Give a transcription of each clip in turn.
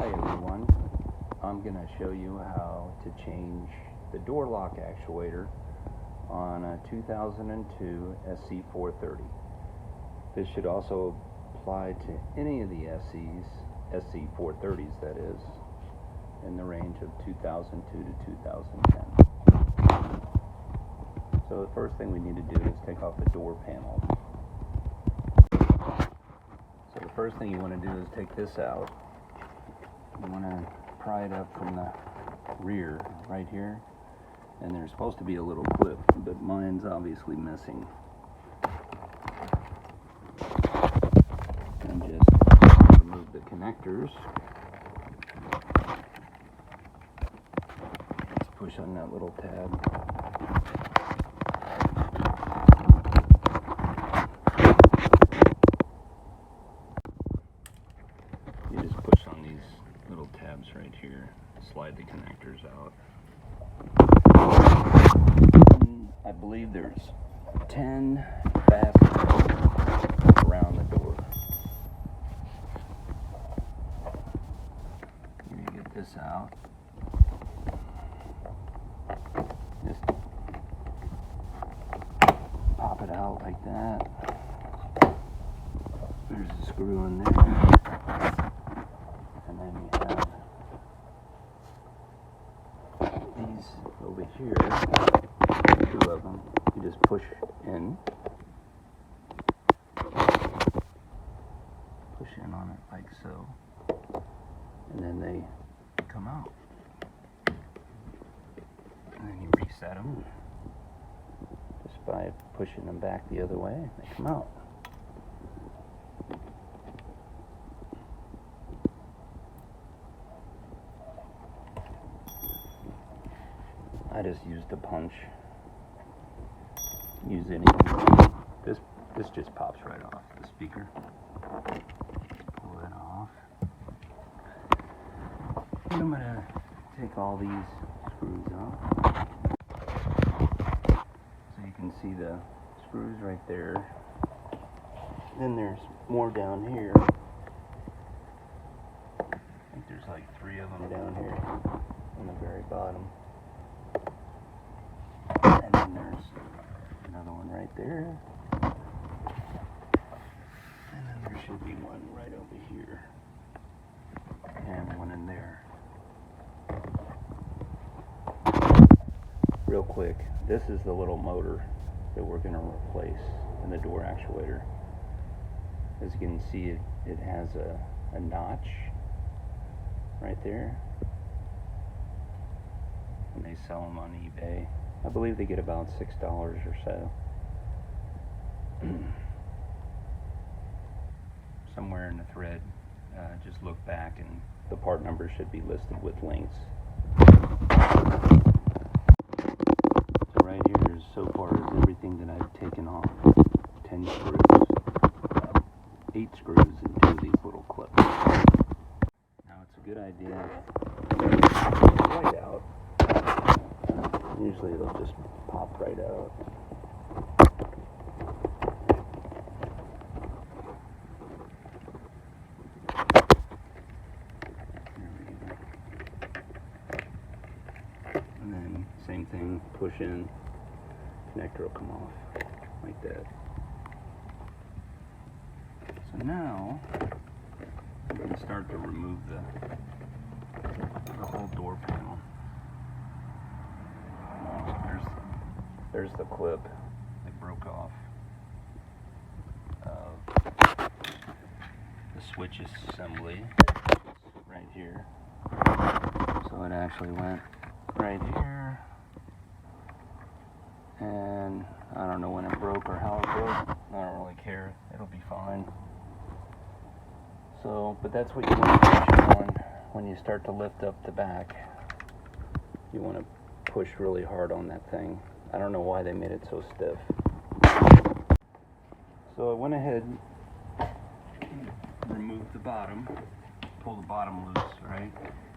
Hi everyone, I'm going to show you how to change the door lock actuator on a 2002 SC430. This should also apply to any of the SC430s that is, in the range of 2002 to 2010. So the first thing we need to do is take off the door panel. So the first thing you want to do is take this out. You want to pry it up from the rear right here, and there's supposed to be a little clip, but mine's obviously missing. And just remove the connectors. Just push on that little tab. You just push on these little tabs right here, slide the connectors out. And I believe there's 10 fasteners around the door. You get this out. Just pop it out like that. There's a screw in there. And then you have these over here, 2 of them. You just push in. Push in on it like so. And then they come out. And then you reset them. Just by pushing them back the other way, they come out. I just used a punch. Use any. This just pops right off the speaker. Pull it off. And I'm gonna take all these screws off. So you can see the screws right there. Then there's more down here. I think there's like 3 of them down here on the very bottom. And then there's another one right there. And then there should be one right over here. And one in there. Real quick, this is the little motor that we're going to replace in the door actuator. As you can see, it has a notch right there. And they sell them on eBay. I believe they get about $6 or so. Somewhere in the thread, just look back and the part number should be listed with links. So right here is so far is everything that I've taken off. 10 screws, 8 screws, and 2 of these little clips. Now it's a good idea to get it right out. Usually it'll just pop right out. There we go. And then same thing, push in, connector will come off like that. So now we can start to remove the whole door panel. There's the clip that broke off of the switch assembly right here. So it actually went right here, and I don't know when it broke or how it broke. I don't really care. It'll be fine. So, but that's what you want to push on when you start to lift up the back. You want to push really hard on that thing. I don't know why they made it so stiff. So I went ahead, removed the bottom, pulled the bottom loose, right?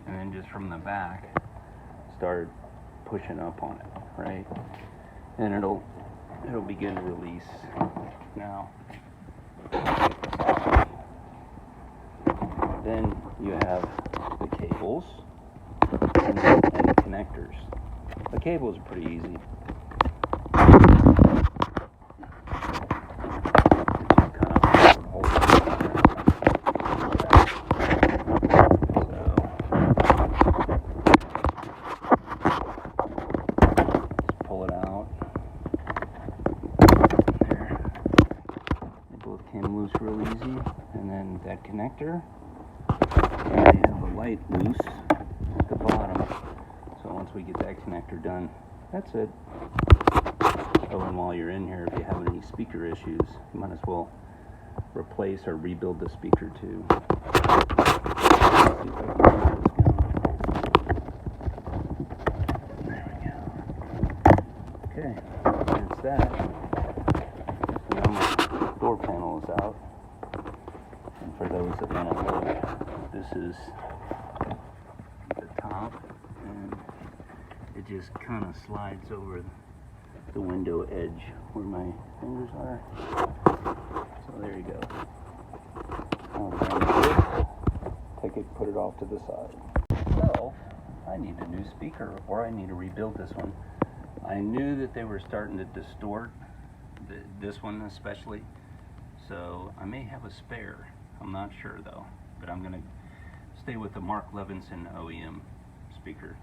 And then just from the back, started pushing up on it, right? And it'll begin to release. Now, Then you have the cables and the connectors. The cables are pretty easy. Pull it out. There. They both came loose real easy. And then that connector, I have a light loose at the bottom. So once we get that connector done, that's it. Oh, and while you're in here, if you have any speaker issues, you might as well replace or rebuild the speaker too. Okay, that's that. Now my door panel is out. And for those that want to look, this is the top, and it just kind of slides over the window edge where my fingers are. So there you go. I'll grab this, take it, put it off to the side. So, I need a new speaker, or I need to rebuild this one. I knew that they were starting to distort, this one especially, so I may have a spare. I'm not sure though, but I'm going to stay with the Mark Levinson OEM speaker.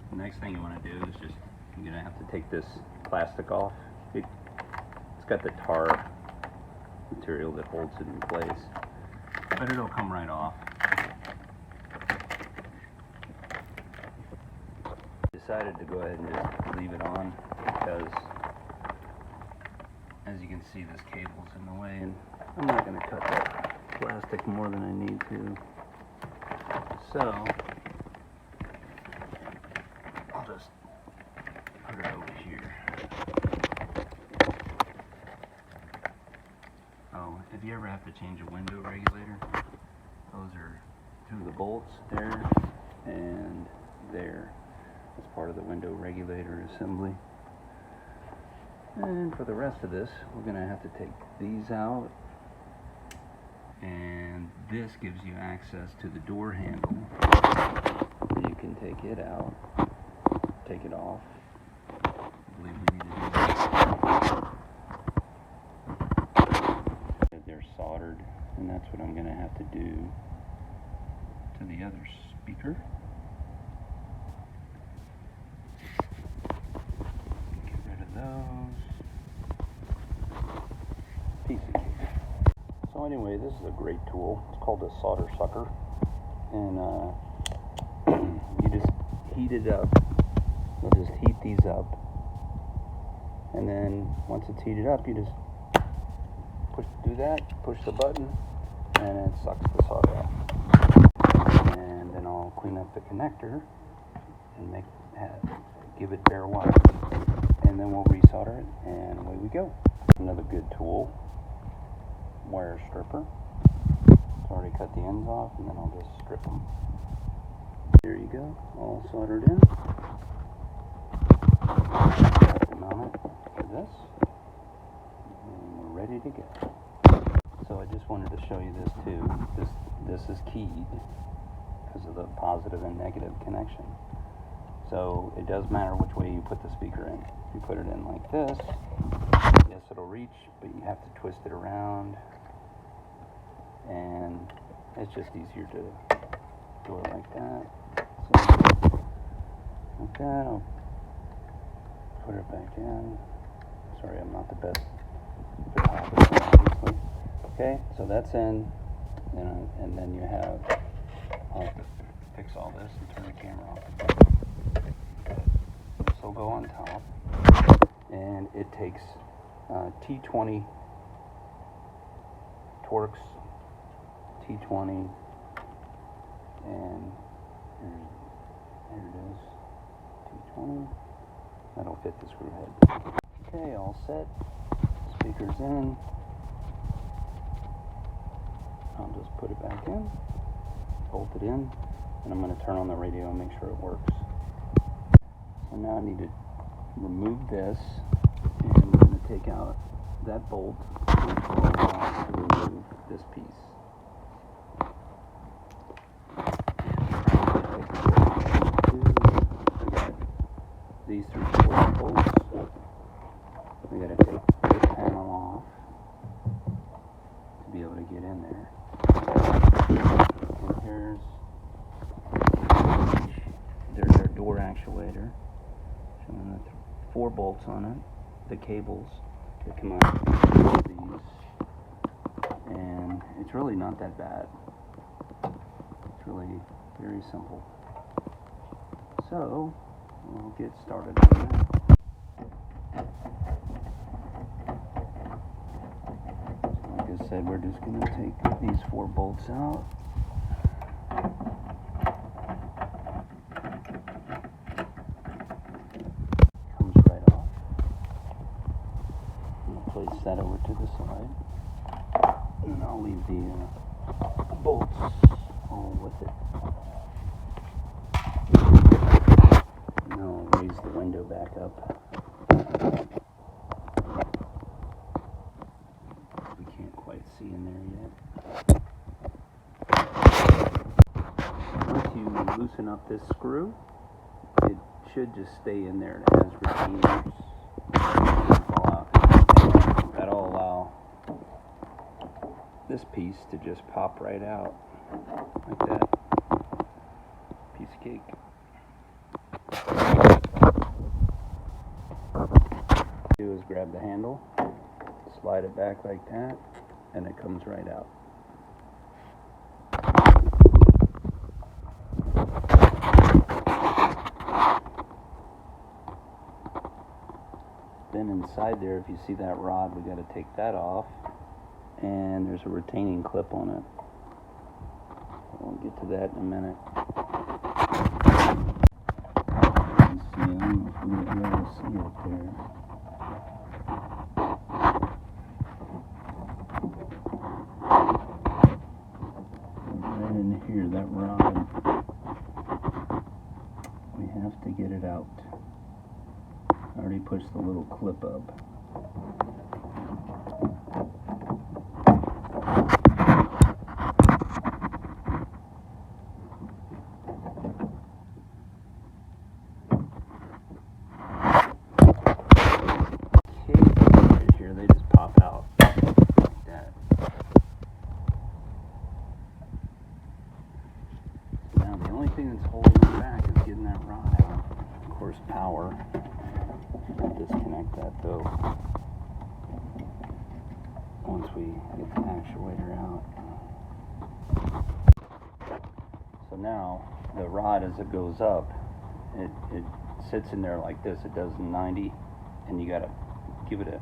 The next thing you want to do is just, you're going to have to take this plastic off. It's got the tar material that holds it in place, but it'll come right off. Decided to go ahead and just leave it on because, as you can see, this cable's in the way, and I'm not going to cut that plastic more than I need to. So I'll just put it over here. Oh, if you ever have to change a window regulator, those are two of the bolts there and there. That's part of the window regulator assembly. And for the rest of this, we're going to have to take these out. And this gives you access to the door handle. You can take it out, take it off. I believe we need to do that. They're soldered, and that's what I'm going to have to do to the other speaker. Get rid of those. Piece of cake. So anyway, this is a great tool. It's called a solder sucker, and you just heat it up. You'll just heat these up, and then once it's heated up, you just push the button, and it sucks the solder out. And then I'll clean up the connector and give it bare wire, and then we'll resolder it, and away we go. Another good tool, wire stripper. It's already cut the ends off, and then I'll just strip them. There you go, all soldered in. Have to mount it for this, and we're ready to go. So I just wanted to show you this too. This is keyed because of the positive and negative connection. So it does matter which way you put the speaker in. If you put it in like this, yes, it'll reach, but you have to twist it around, and it's just easier to do it like that. So like that, I'll put it back in. Sorry, I'm not the best photographer, obviously. Okay, so that's in, and then you have, I'll have to fix all this and turn the camera off. This will go on top, and it takes T20 Torx, T20, and here it is, T20. That'll fit the screw head. Okay, all set. Speakers in. I'll just put it back in, bolt it in, and I'm going to turn on the radio and make sure it works. So now I need to remove this, and I'm going to take out that bolt, which will allow us to remove this piece. 4 bolts on it, the cables that come out of these, and it's really not that bad. It's really very simple. So we'll get started on that. So like I said, we're just going to take these 4 bolts out. Place that over to the side, and I'll leave the bolts all with it. And I'll raise the window back up. We can't quite see in there yet. Once you loosen up this screw, it should just stay in there. It has retainers. That'll allow this piece to just pop right out like that. Piece of cake. What you do is grab the handle, slide it back like that, and it comes right out. Then inside there, if you see that rod, we got to take that off, and there's a retaining clip on it. We'll get to that in a minute. You see, I don't know if we're going to be able to see it there. Right in here, that rod, we have to get it out. I already pushed the little clip up. Right here, they just pop out like that. Now the only thing that's holding it back is getting that rod out. Of course, power. Disconnect that though once we get the actuator out. So now the rod, as it goes up, it sits in there like this. It does 90, and you got to give it a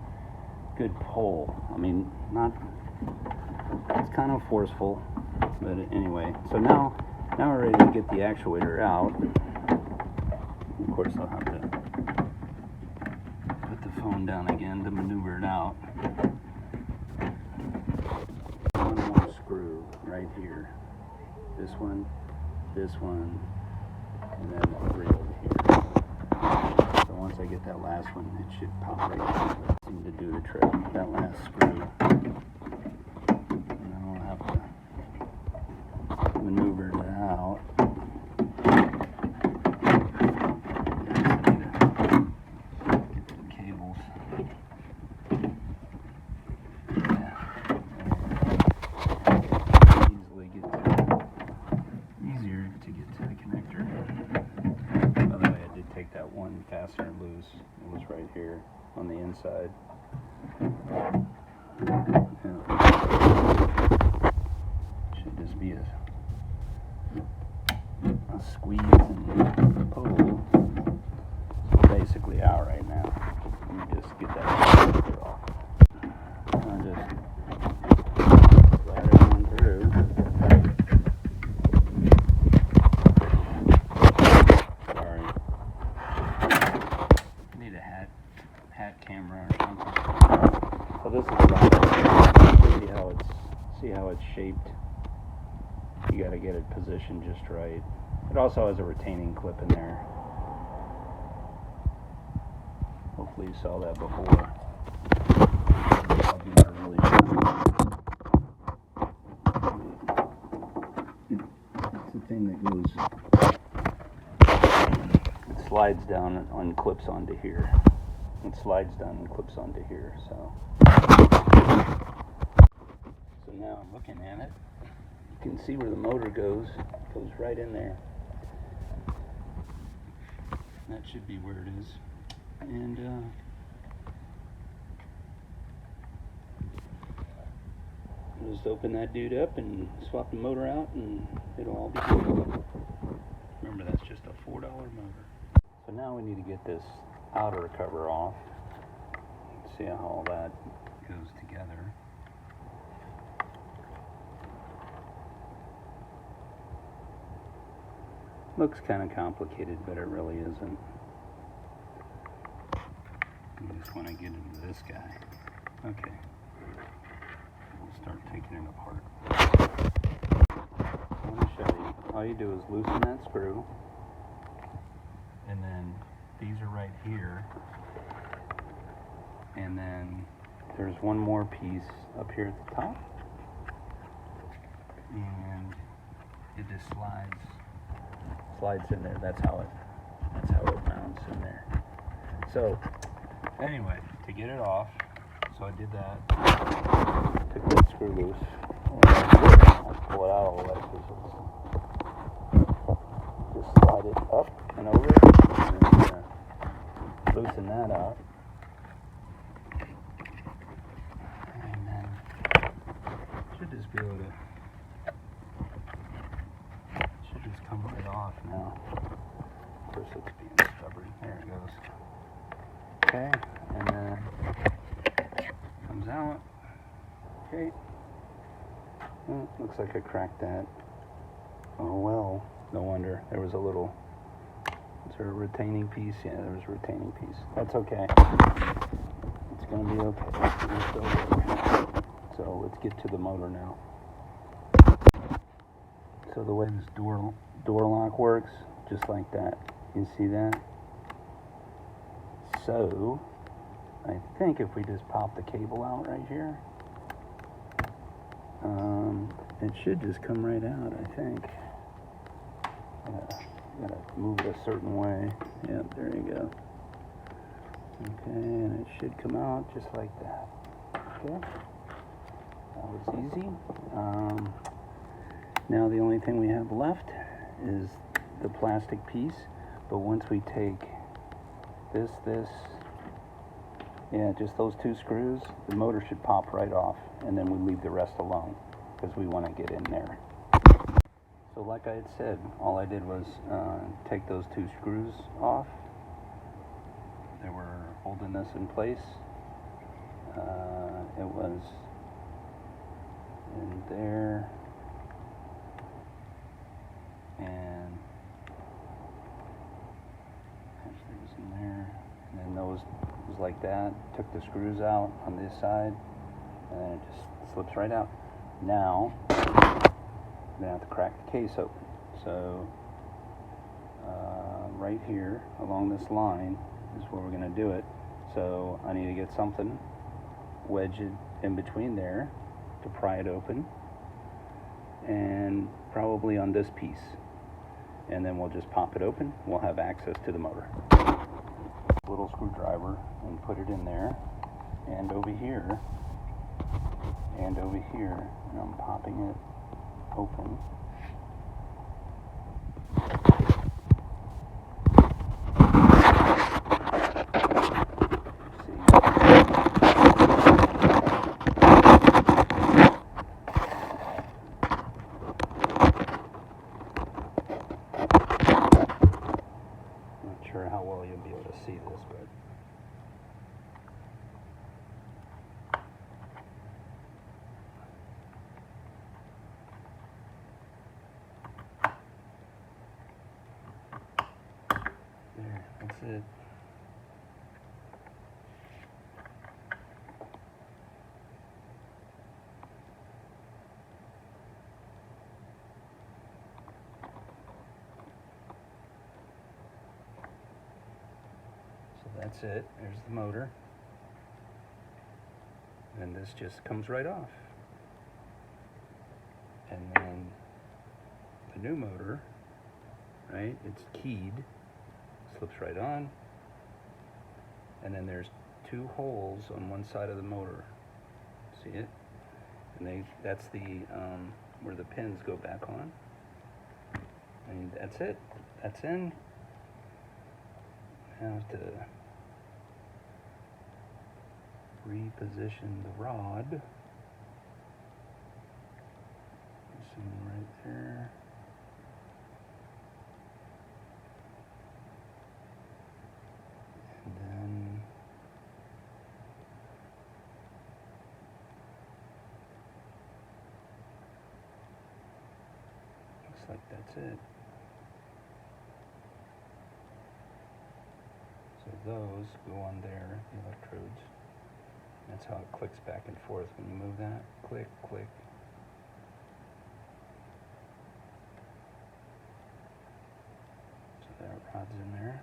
good pull. I mean, it's kind of forceful, but anyway. So now we're ready to get the actuator out. Of course, I'll have to phone down again to maneuver it out. One more screw right here. This one, and then 3 over here. So once I get that last one, it should pop right out. Seem to do the trick. That last screw. And then I'll have to maneuver it out. Fastener loose. It was right here on the inside. Should just be a squeeze and pull. So basically out right now. Let me just get that off. I'll just slide it on through. Camera or something. So this is the rod. See how it's shaped. You got to get it positioned just right. It also has a retaining clip in there. Hopefully you saw that before. I'll be really it's the thing that goes. It slides down on clips onto here. It slides down and clips onto here, so now I'm looking at it. You can see where the motor goes. It goes right in there. That should be where it is. and just open that dude up and swap the motor out, and it'll all be good. Remember, that's just a $4 motor. So now we need to get this outer cover off. See how all that goes together. Looks kind of complicated, but it really isn't. You just want to get into this guy. Okay. We'll start taking it apart. I want to show you. All you do is loosen that screw, and then these are right here, and then there's one more piece up here at the top, and it just slides in there. That's how it mounts in there. So anyway, to get it off, so I did that. Took that screw loose. I'll pull it out all the way. Just slide it up and over, and then loosen that up. And then should just be able to. Should just come right off now. Of course, it's being stubborn. There it goes. Okay, and then comes out. Okay. Well, looks like I cracked that. Oh well, no wonder. There was a little. Is there a retaining piece? Yeah, there was a retaining piece. That's okay. It's gonna be okay. So let's get to the motor now. So the way this door lock works, just like that. You see that? So I think if we just pop the cable out right here, it should just come right out, I think. Gotta move it a certain way. Yep, there you go. Okay, and it should come out just like that. Okay, that was easy. Now the only thing we have left is the plastic piece, but once we take this, yeah, just those two screws, the motor should pop right off, and then we leave the rest alone, because we want to get in there. So like I had said, all I did was take those two screws off. They were holding this in place. It was in there, and actually it was in there, and then those was like that. Took the screws out on this side, and then it just slips right out. Now I'm gonna have to crack the case open. So right here along this line is where we're gonna do it. So I need to get something, wedge it in between there to pry it open, and probably on this piece, and then we'll just pop it open. We'll have access to the motor. Little screwdriver, and put it in there, and over here, and over here, and I'm popping it open. Not sure how well you'll be able to see this, but there, that's it. So that's it. There's the motor. And this just comes right off. And then the new motor, right, it's keyed, slips right on, and then there's two holes on one side of the motor. See it? And that's the where the pins go back on. And that's it. That's in. I have to reposition the rod. Right there. And then looks like that's it. So those go on there, the electrodes. That's how it clicks back and forth when you move that. Click, click. So that rod's in there.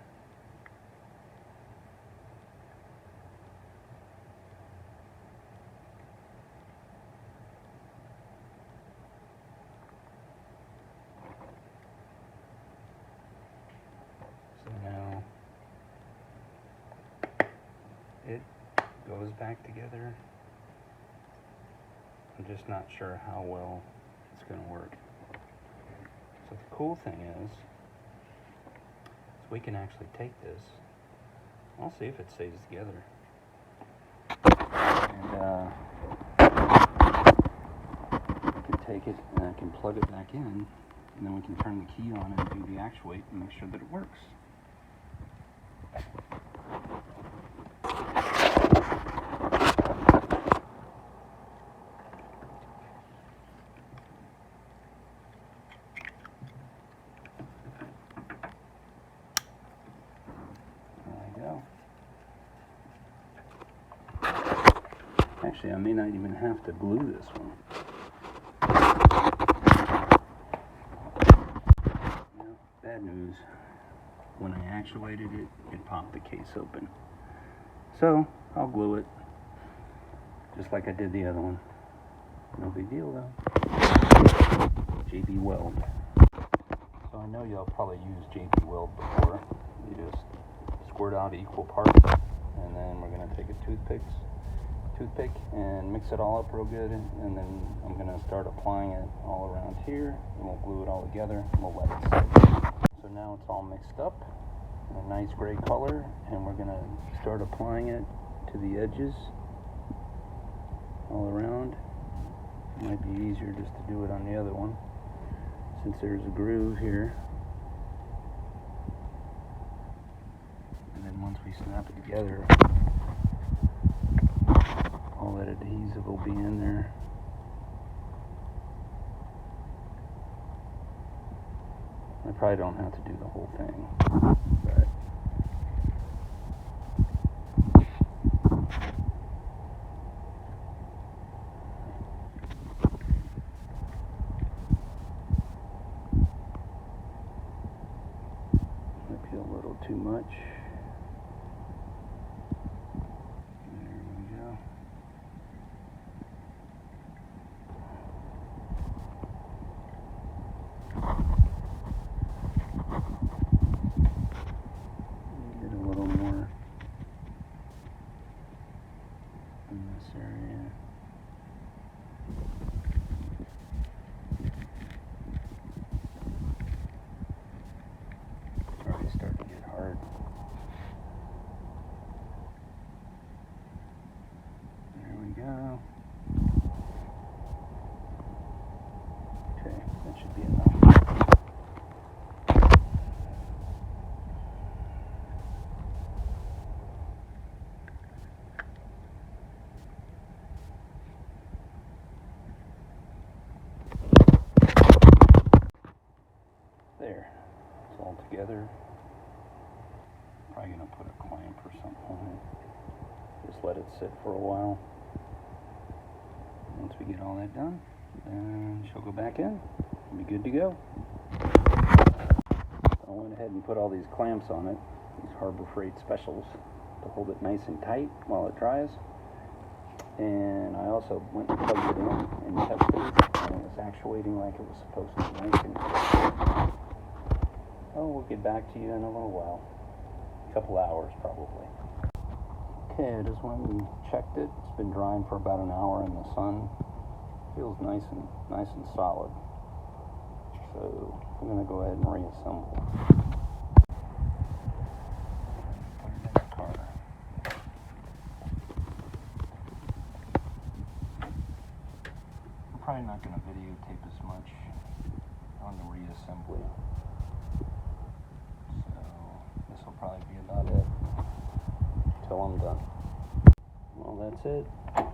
So now it goes back together. I'm just not sure how well it's going to work. So the cool thing is we can actually take this. I'll see if it stays together. And I can take it and I can plug it back in, and then we can turn the key on and do the actuate and make sure that it works. Actually, I may not even have to glue this one. Now, bad news. When I actuated it, it popped the case open. So, I'll glue it. Just like I did the other one. No big deal though. JB Weld. So I know y'all probably used JB Weld before. You just squirt out equal parts, and then we're going to take a toothpick and mix it all up real good, and then I'm going to start applying it all around here, and we'll glue it all together and we'll let it sit. So now it's all mixed up in a nice gray color, and we're going to start applying it to the edges all around. It might be easier just to do it on the other one since there's a groove here. And then once we snap it together, all that adhesive will be in there. I probably don't have to do the whole thing, but might be a little too much. Okay, that should be enough. There, it's all together. Probably gonna put a clamp or something on it. Just let it sit for a while. Once we get all that done, then she'll go back in and be good to go. So I went ahead and put all these clamps on it, these Harbor Freight specials, to hold it nice and tight while it dries. And I also went and plugged it in and tested it, and it was actuating like it was supposed to, nice and tight. Oh, we'll get back to you in a little while. A couple hours probably. Okay, I just went and checked it. It's been drying for about an hour in the sun. Feels nice and solid. So I'm gonna go ahead and reassemble. Put it in the car. probably not going to videotape as much on the reassembly. So this will probably be about it until I'm done. Well, that's it.